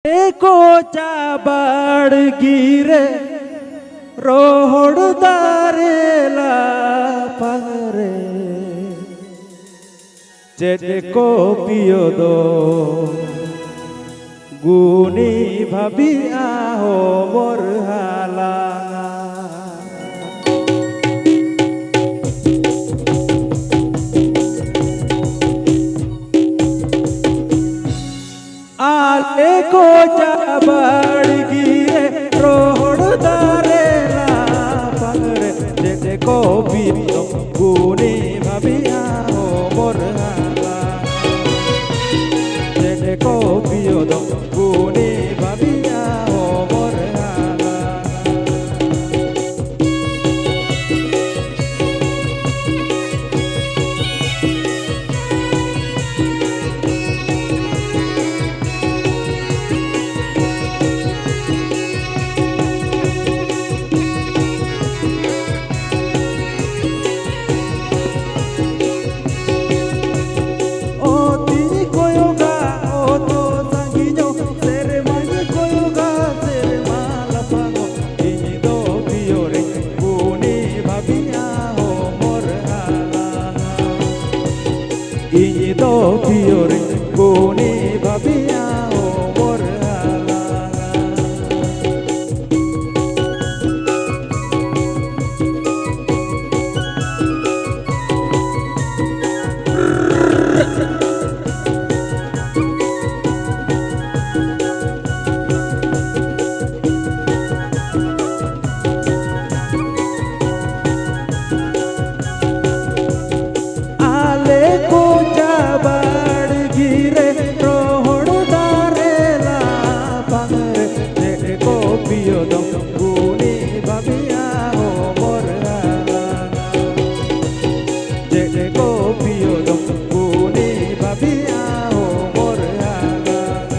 एको चाबाड़ गिरे रोहड़ दारेला पगरे जेको पियो दो गुनी भाभी आहो मोर हालांगा आले को चाबाड़ गिरे रोहड़ दारेला पगरे जेको पियो दो गुनी भाभी आहो मोर हालांगा जेको पियो दो गुनी भाभी आहो मोर हालांगा Iñi do fiore kuni babia o mor halanga ale ko चाबाड़ गिरे रोहड़ दारेला पगरे जेको पियो दो गुनी भाभिया हो मोर हालांगा जेको पियो दो गुनी भाभिया हो मोर हालांगा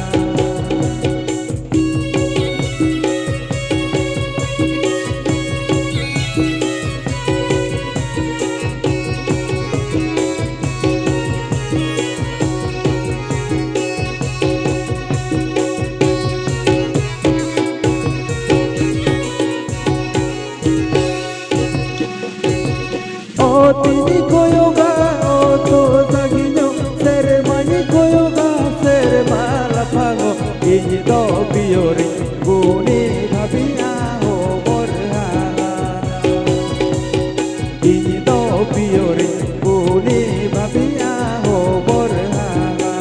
Tini koyoga oto saginyo sermani koyoga sermala pago iñi do piore guni bhabia ho mor halanga iñi do piore guni bhabia ho mor halanga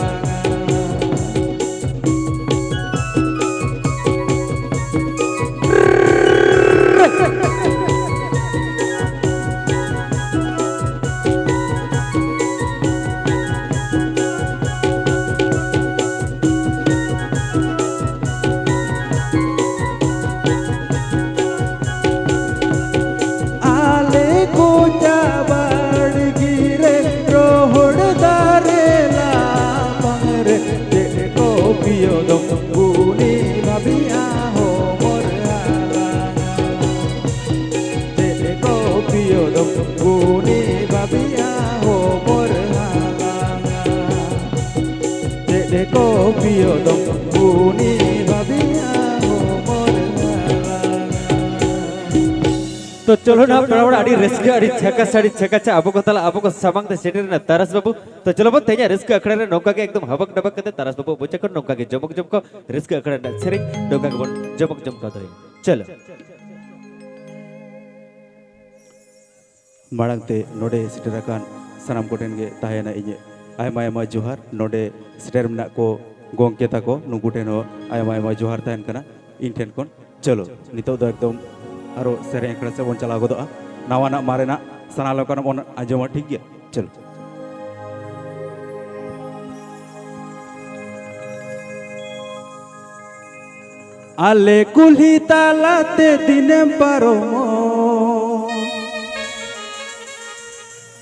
पियो दो गुनी भाभिया हो मोर हालांगा जेको पियो दो गुनी भाभिया हो मोर हालांगा जेको पियो दो गुनी भाभिया हो मोर हालांगा तो चलो ना बड़ा आड़ी रिस्क आड़ी छक्का अब को तला अब को सामांग ते सेटर ना तरस बाबू तो चलो बन तेजा रिस्क अखड़े रे नौका के एकदम हबक डबक कते तरस बाबू बोचे कर नौका के जमक जमक रिस्क अखड़े ना सेरिंग नौका के बन जमक जमक दो चलो माड़ांग ते नोडे सेटराकान सनाम कोटेन गे ताहेना इñe आयमा आयमा जोहार नोडे सेटर मना को गोंके ताको नुकुटेन हो आयमा आयमा जोहार ताहेन कना इन ठेन कोन चलो नितो दो एकदम आरो सेरें अखड़े से बन चला गोदोआ नावाना मारेना सना लोकान बन आजमा ठीक गया चलो आले कुल्ही तालाते दिने पारोमो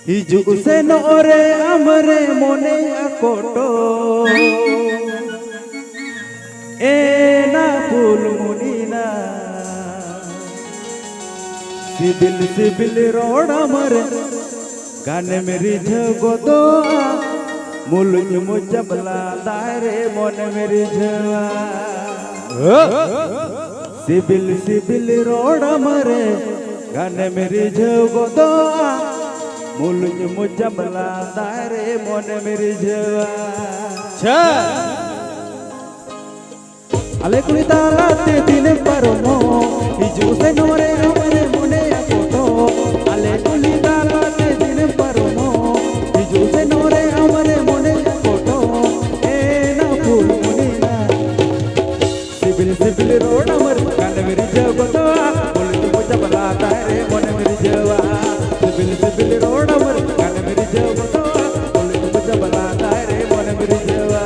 हिजु से नोरे हमरे मोने आकोटो ए ना फूल मुनीना सिबिल सिबिल रोड हमरे गाने मेरी झगोदो मुलुक मुजबला दायरे मन मेरी झवा सिबिल सिबिल रोड मरे गाने मेरी जगो मुलुज मुजमला दारे मोने मेरी जवा ale kulita late dine paromo hiju se nore amare mone akoto ale kulita late dine paromo hiju se nore amare mone akoto e na phul munina sibil sibil road amar kan meri jagoto boli tu muja bala tare mone meri jawa sibil sibil road amar kan meri jagoto boli tu muja bala tare mone meri jawa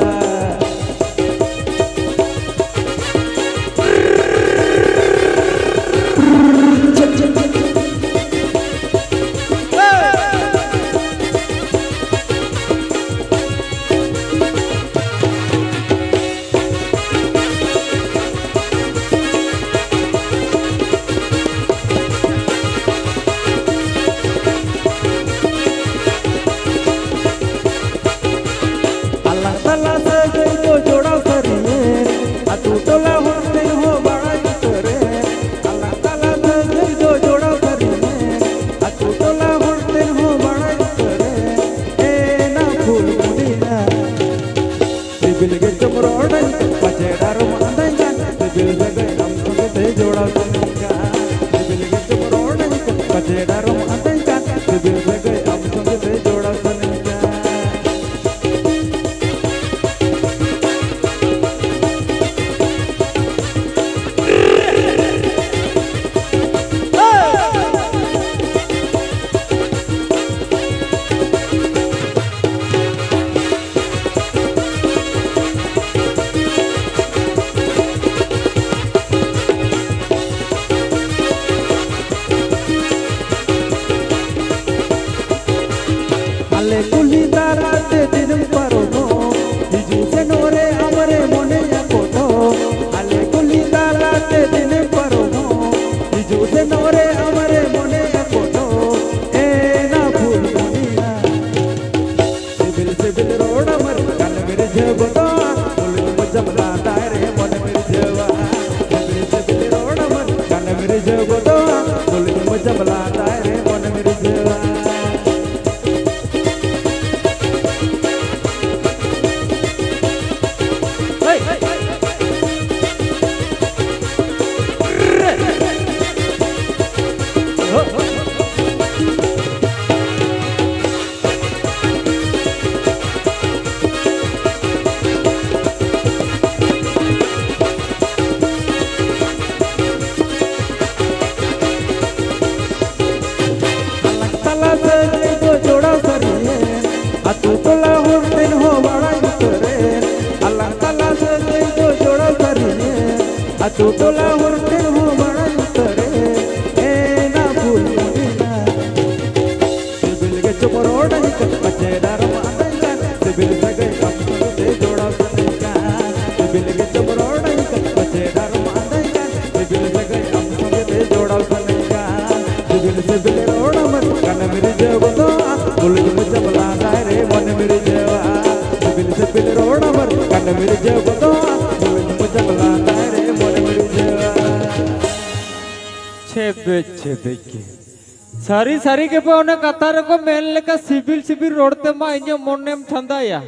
सारी सारी के पावने कतार को main लेका CIBIL CIBIL रोडते मा इन्या मोनेम छंदाया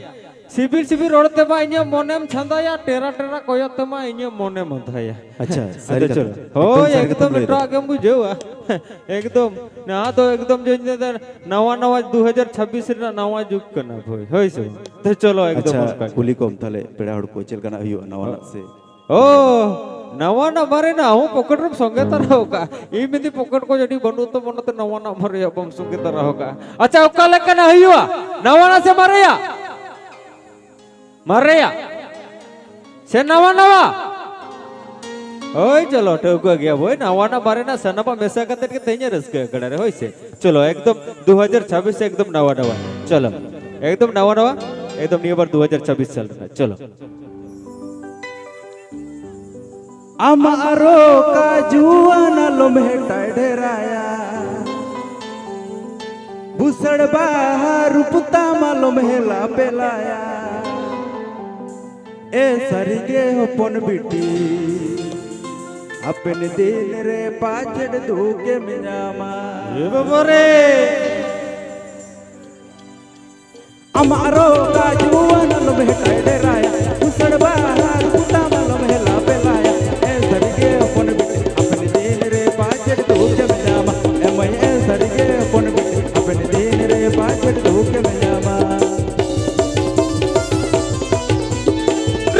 CIBIL CIBIL रोडते मा इन्या मोनेम छंदाया टेरा टेरा कोयते मा इन्या मोनेम मधाया अच्छा सही चलो हो एकदम मित्रों आगे बुझेवा एकदम ना तो एकदम जो नवा नवा 2026 रे नवा जुग कना भई होइसे तो चलो एकदम अच्छा कुली कोम थाले पेड़ा हड़ को चल कना हियो नवा से ओ नवा नंबर ना हूँ पॉकेट रूप संगे तरह होगा ये मिंदी पॉकेट को जड़ी बनू तो बनते नवा नंबर या बम संगे तरह होगा अच्छा ओका लेकर ना हुआ नवा ना से मारे या से नवा नवा ओए चलो ठोको गया वो नवा ना मारे ना सनपा मेसा करते के तेज रस्के कड़े रे होई से चलो एकदम 2026 से एकदम नवा नवा चलो एकदम नवा नवा एकदम न्यू ईयर 2026 चल रहा है चलो अमारो का जुआना लोमेटा ढेराया भूसड़ बाहर रुपता मालो मेला पेलाया ए सारिगे हपन बिटी अपन दिन रे पाचड़ दुके मिनामा ए बाबा रे अमारो का जुआन भेटा